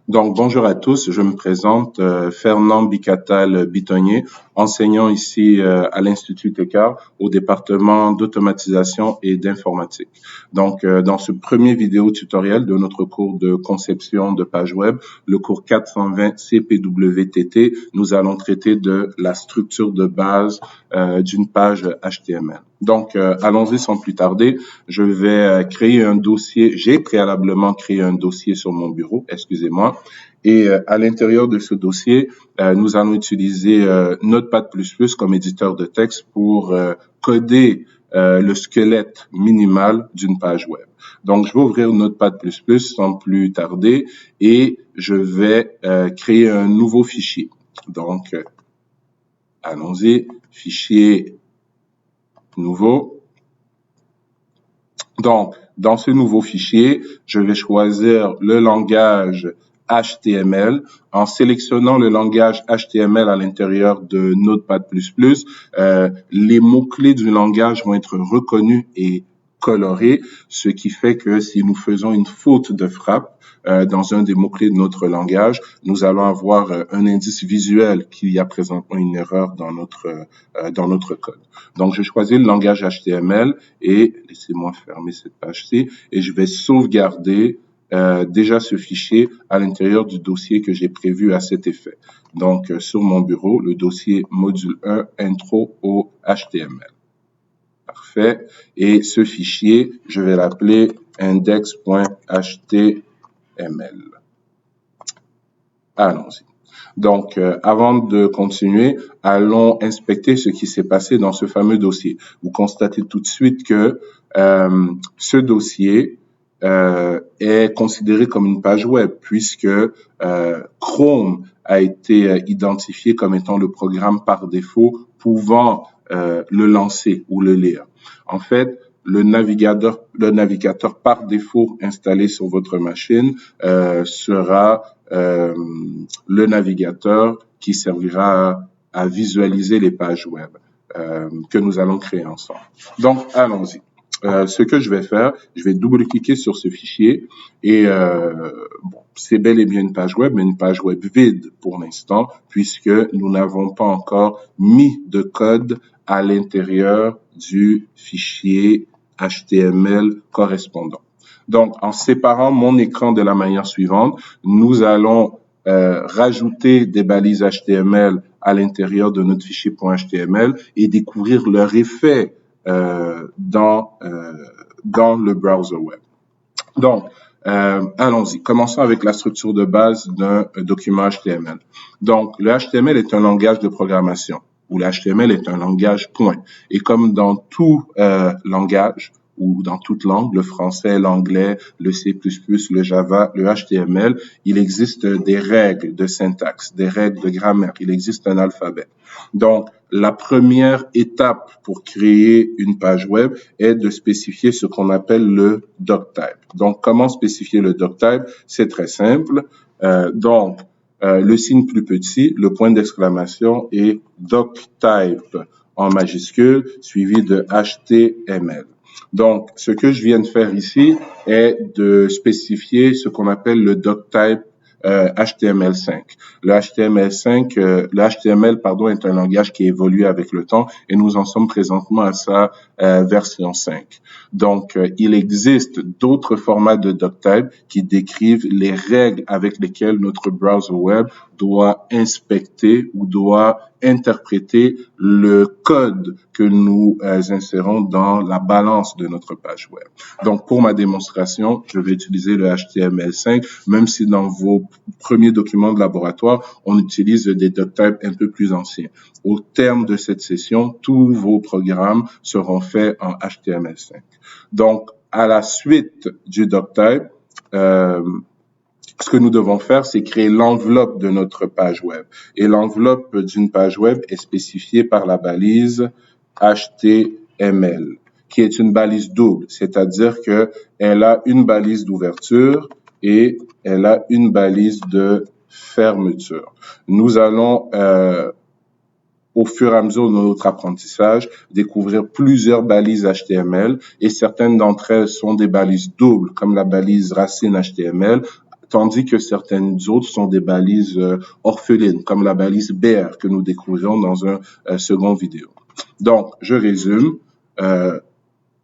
Donc, bonjour à tous, je me présente Fernand Bicatal-Bitonnier, enseignant ici à l'Institut Técart au département d'automatisation et d'informatique. Donc, dans ce premier vidéo tutoriel de notre cours de conception de page web, le cours 420 CPWTT, nous allons traiter de la structure de base d'une page HTML. Donc, allons-y sans plus tarder. Je vais créer un dossier. J'ai préalablement créé un dossier sur mon bureau, excusez-moi. Et à l'intérieur de ce dossier, nous allons utiliser Notepad++ comme éditeur de texte pour coder le squelette minimal d'une page web. Donc, je vais ouvrir Notepad++ sans plus tarder et je vais créer un nouveau fichier. Donc, allons-y, fichier nouveau. Donc, dans ce nouveau fichier, je vais choisir le langage HTML. En sélectionnant le langage HTML à l'intérieur de Notepad++, les mots-clés du langage vont être reconnus et colorés, ce qui fait que si nous faisons une faute de frappe dans un des mots-clés de notre langage, nous allons avoir un indice visuel qu'il y a présentement une erreur dans notre code. Donc, je choisis le langage HTML et laissez-moi fermer cette page-ci et je vais sauvegarder déjà ce fichier à l'intérieur du dossier que j'ai prévu à cet effet. Donc, sur mon bureau, le dossier module 1 intro au HTML. Parfait. Et ce fichier, je vais l'appeler index.html. Allons-y. Donc, avant de continuer, allons inspecter ce qui s'est passé dans ce fameux dossier. Vous constatez tout de suite que ce dossier est considéré comme une page web puisque Chrome a été identifié comme étant le programme par défaut pouvant le lancer ou le lire. En fait, le navigateur par défaut installé sur votre machine sera le navigateur qui servira à visualiser les pages web que nous allons créer ensemble. Donc, allons-y. Ce que je vais faire, je vais double-cliquer sur ce fichier et bon, c'est bel et bien une page web, mais une page web vide pour l'instant, puisque nous n'avons pas encore mis de code à l'intérieur du fichier HTML correspondant. Donc, en séparant mon écran de la manière suivante, nous allons rajouter des balises HTML à l'intérieur de notre fichier .html et découvrir leur effet dans le browser web. Donc, allons-y. Commençons avec la structure de base d'un document HTML. Donc, le HTML est un langage de programmation, ou le HTML est un langage point. Et comme dans tout langage, ou dans toute langue, le français, l'anglais, le C++, le Java, le HTML, il existe des règles de syntaxe, des règles de grammaire, il existe un alphabet. Donc, la première étape pour créer une page web est de spécifier ce qu'on appelle le doctype. Donc, comment spécifier le doctype? C'est très simple. Le signe plus petit, le point d'exclamation et doctype en majuscule, suivi de HTML. Donc, ce que je viens de faire ici est de spécifier ce qu'on appelle le doctype HTML5. Le HTML, est un langage qui évolue avec le temps et nous en sommes présentement à sa version 5. Donc, il existe d'autres formats de doctype qui décrivent les règles avec lesquelles notre browser web doit inspecter ou doit interpréter le code que nous insérons dans la balance de notre page web. Donc, pour ma démonstration, je vais utiliser le HTML5, même si dans vos premiers documents de laboratoire, on utilise des doctypes un peu plus anciens. Au terme de cette session, tous vos programmes seront faits en HTML5. Donc, à la suite du doctype, ce que nous devons faire, c'est créer l'enveloppe de notre page web. Et l'enveloppe d'une page web est spécifiée par la balise HTML, qui est une balise double, c'est-à-dire qu'elle a une balise d'ouverture et elle a une balise de fermeture. Nous allons, au fur et à mesure de notre apprentissage, découvrir plusieurs balises HTML et certaines d'entre elles sont des balises doubles, comme la balise racine HTML, tandis que certaines autres sont des balises orphelines, comme la balise bear que nous découvrirons dans un second vidéo. Donc, je résume.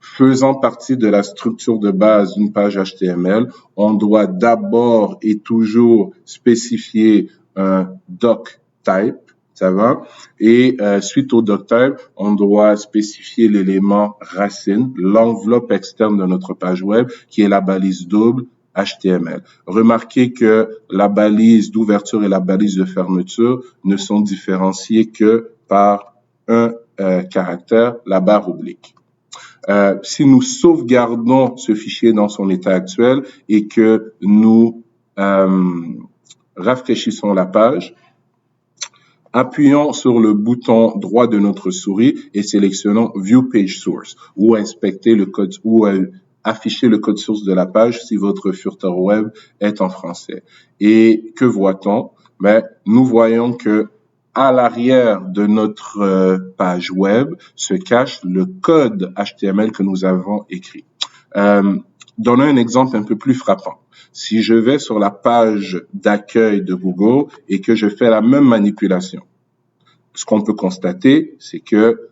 Faisant partie de la structure de base d'une page HTML, on doit d'abord et toujours spécifier un doc type, ça va? Et suite au doc type, on doit spécifier l'élément racine, l'enveloppe externe de notre page web, qui est la balise double HTML. Remarquez que la balise d'ouverture et la balise de fermeture ne sont différenciées que par un caractère, la barre oblique. Si nous sauvegardons ce fichier dans son état actuel et que nous rafraîchissons la page, appuyons sur le bouton droit de notre souris et sélectionnons View Page Source ou inspecter le code ou afficher le code source de la page si votre furteur web est en français. Et que voit-on? Ben, nous voyons que à l'arrière de notre page web se cache le code HTML que nous avons écrit. Donnons un exemple un peu plus frappant. Si je vais sur la page d'accueil de Google et que je fais la même manipulation, ce qu'on peut constater, c'est que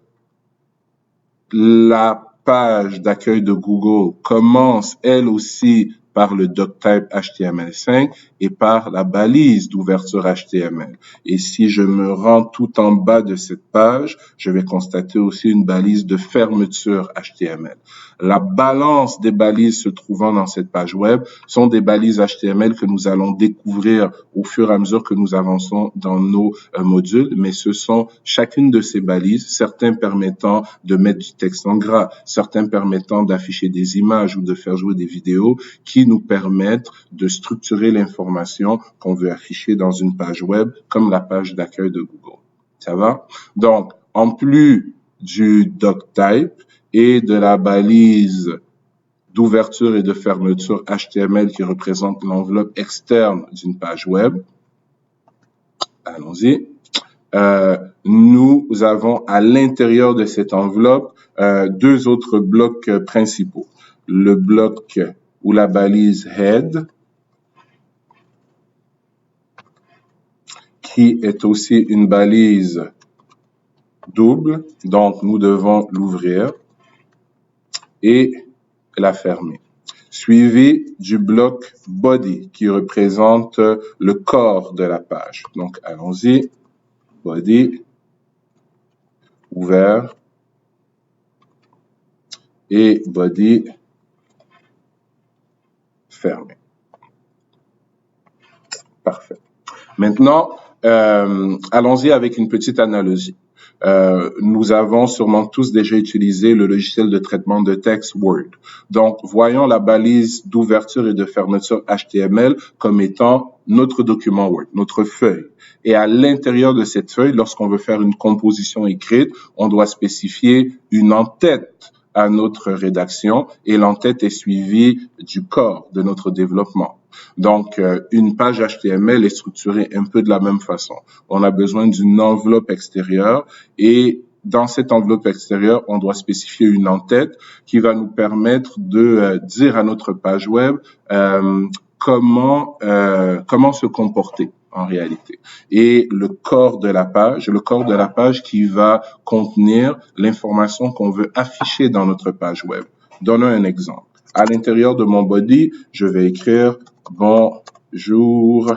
la page d'accueil de Google commence elle aussi par le doctype HTML5 et par la balise d'ouverture HTML. Et si je me rends tout en bas de cette page, je vais constater aussi une balise de fermeture HTML. La balance des balises se trouvant dans cette page web sont des balises HTML que nous allons découvrir au fur et à mesure que nous avançons dans nos modules, mais ce sont chacune de ces balises, certains permettant de mettre du texte en gras, certains permettant d'afficher des images ou de faire jouer des vidéos qui nous permettent de structurer l'information qu'on veut afficher dans une page web comme la page d'accueil de Google. Ça va? Donc, en plus du doctype et de la balise d'ouverture et de fermeture HTML qui représente l'enveloppe externe d'une page web, allons-y. Nous avons à l'intérieur de cette enveloppe deux autres blocs principaux. Le bloc ou la balise head, qui est aussi une balise double, donc nous devons l'ouvrir et la fermer. Suivi du bloc body, qui représente le corps de la page. Donc, allons-y. Body, ouvert, et body, fermé. Parfait. Maintenant, allons-y avec une petite analogie. Nous avons sûrement tous déjà utilisé le logiciel de traitement de texte Word. Donc, voyons la balise d'ouverture et de fermeture HTML comme étant notre document Word, notre feuille. Et à l'intérieur de cette feuille, lorsqu'on veut faire une composition écrite, on doit spécifier une en-tête à notre rédaction et l'en-tête est suivie du corps de notre développement. Donc, une page HTML est structurée un peu de la même façon. On a besoin d'une enveloppe extérieure et dans cette enveloppe extérieure, on doit spécifier une en-tête qui va nous permettre de dire à notre page web comment se comporter en réalité. Et le corps de la page qui va contenir l'information qu'on veut afficher dans notre page web. Donnons un exemple. À l'intérieur de mon body, je vais écrire « Bonjour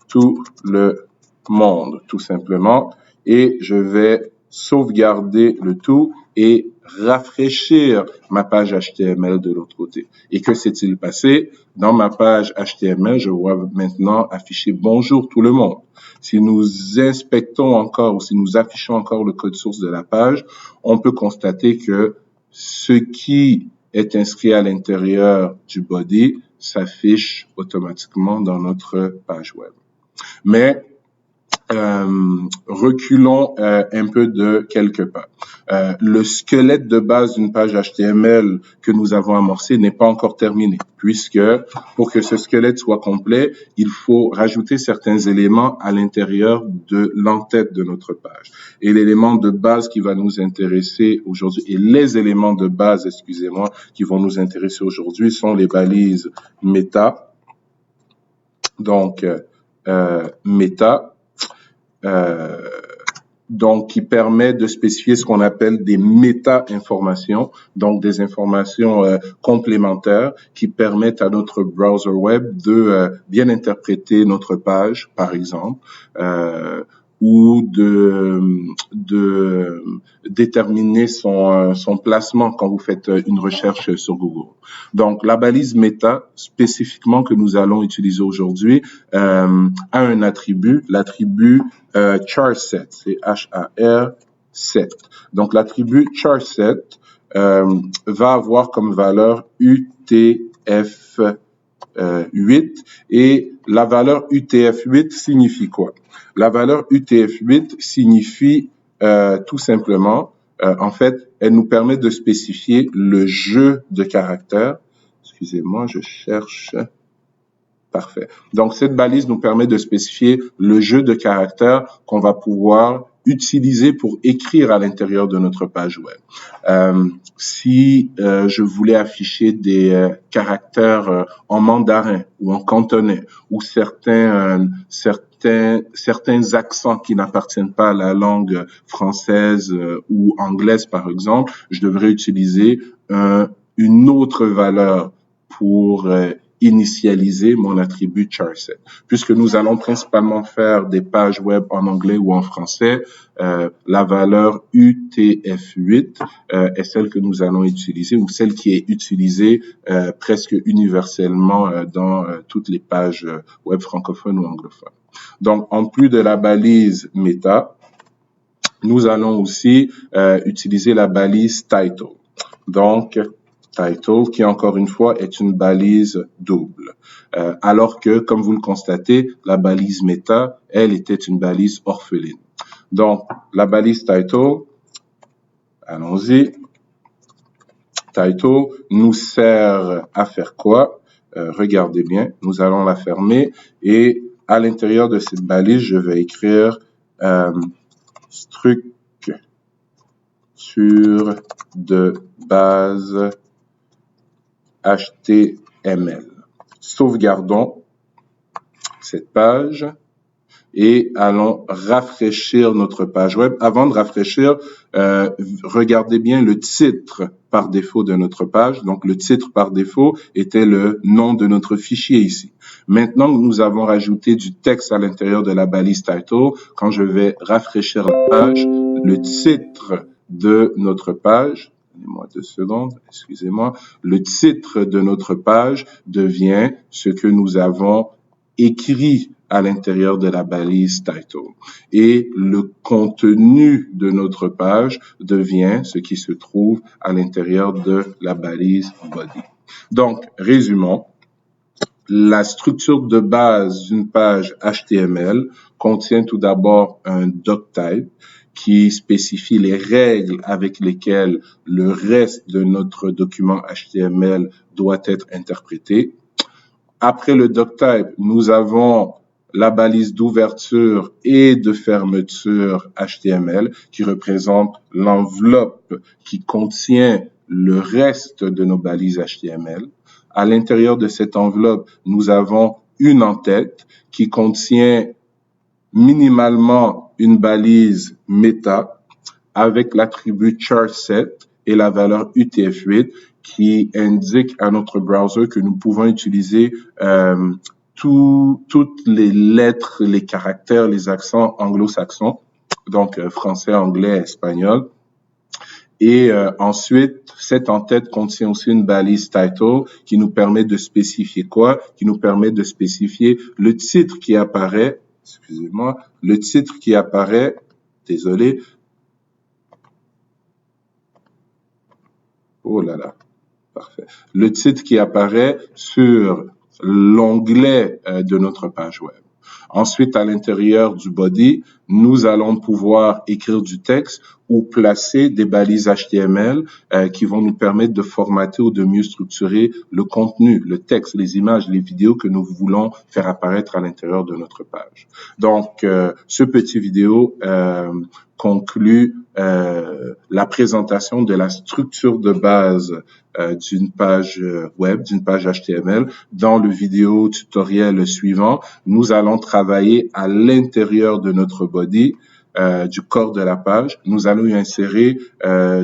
tout le monde », tout simplement, et je vais sauvegarder le tout et rafraîchir ma page HTML de l'autre côté. Et que s'est-il passé? Dans ma page HTML, je vois maintenant afficher « Bonjour tout le monde ». Si nous inspectons encore ou si nous affichons encore le code source de la page, on peut constater que ce qui est inscrit à l'intérieur du body s'affiche automatiquement dans notre page web. Mais reculons un peu de quelques pas. Le squelette de base d'une page HTML que nous avons amorcé n'est pas encore terminé, puisque pour que ce squelette soit complet, il faut rajouter certains éléments à l'intérieur de l'en-tête de notre page. Et l'élément de base qui va nous intéresser aujourd'hui, et les éléments de base, excusez-moi, qui vont nous intéresser aujourd'hui sont les balises méta Donc, méta, donc qui permet de spécifier ce qu'on appelle des méta-informations, donc des informations complémentaires qui permettent à notre browser web de bien interpréter notre page, par exemple, ou de déterminer son placement quand vous faites une recherche sur Google. Donc, la balise méta, spécifiquement que nous allons utiliser aujourd'hui, a un attribut, l'attribut charset, c'est H-A-R-7. Donc, l'attribut charset va avoir comme valeur UTF-8 et la valeur UTF-8 signifie quoi? La valeur UTF-8 signifie tout simplement, en fait, elle nous permet de spécifier le jeu de caractères. Excusez-moi, je cherche. Parfait. Donc, cette balise nous permet de spécifier le jeu de caractères qu'on va pouvoir utiliser pour écrire à l'intérieur de notre page web. Si je voulais afficher des caractères en mandarin ou en cantonais ou certains accents qui n'appartiennent pas à la langue française ou anglaise, par exemple, je devrais utiliser une autre valeur pour initialiser mon attribut charset. Puisque nous allons principalement faire des pages web en anglais ou en français, la valeur UTF-8 est celle que nous allons utiliser ou celle qui est utilisée presque universellement dans toutes les pages web francophones ou anglophones. Donc, en plus de la balise méta, nous allons aussi utiliser la balise title. Donc, title, qui encore une fois est une balise double. Alors que, comme vous le constatez, la balise méta, elle était une balise orpheline. Donc, la balise title, allons-y. Title nous sert à faire quoi? Regardez bien, nous allons la fermer et à l'intérieur de cette balise, je vais écrire structure de base HTML. Sauvegardons cette page et allons rafraîchir notre page web. Avant de rafraîchir, regardez bien le titre par défaut de notre page. Donc, le titre par défaut était le nom de notre fichier ici. Maintenant que nous avons rajouté du texte à l'intérieur de la balise title, quand je vais rafraîchir la page, le titre de notre page, donnez-moi 2 secondes, excusez-moi, le titre de notre page devient ce que nous avons écrit à l'intérieur de la balise title. Et le contenu de notre page devient ce qui se trouve à l'intérieur de la balise body. Donc, résumons. La structure de base d'une page HTML contient tout d'abord un doctype qui spécifie les règles avec lesquelles le reste de notre document HTML doit être interprété. Après le doctype, nous avons la balise d'ouverture et de fermeture HTML qui représente l'enveloppe qui contient le reste de nos balises HTML. À l'intérieur de cette enveloppe, nous avons une en-tête qui contient minimalement une balise méta avec l'attribut charset et la valeur UTF-8 qui indique à notre browser que nous pouvons utiliser toutes les lettres, les caractères, les accents anglo-saxons, donc français, anglais, espagnol. Et ensuite, cette en-tête contient aussi une balise title qui nous permet de spécifier quoi? Qui nous permet de spécifier le titre qui apparaît, excusez-moi, le titre qui apparaît, désolé. Oh là là, parfait. Le titre qui apparaît sur l'onglet de notre page web. Ensuite, à l'intérieur du body, nous allons pouvoir écrire du texte ou placer des balises HTML qui vont nous permettre de formater ou de mieux structurer le contenu, le texte, les images, les vidéos que nous voulons faire apparaître à l'intérieur de notre page. Donc, ce petit vidéo conclut la présentation de la structure de base d'une page web, d'une page HTML. Dans le vidéo tutoriel suivant, nous allons travailler à l'intérieur de notre body, du corps de la page. Nous allons y insérer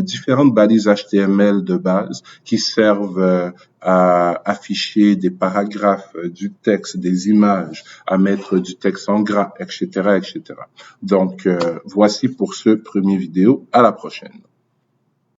différentes balises HTML de base qui servent à afficher des paragraphes, du texte, des images, à mettre du texte en gras, etc., etc. Donc, voici pour ce premier vidéo. À la prochaine.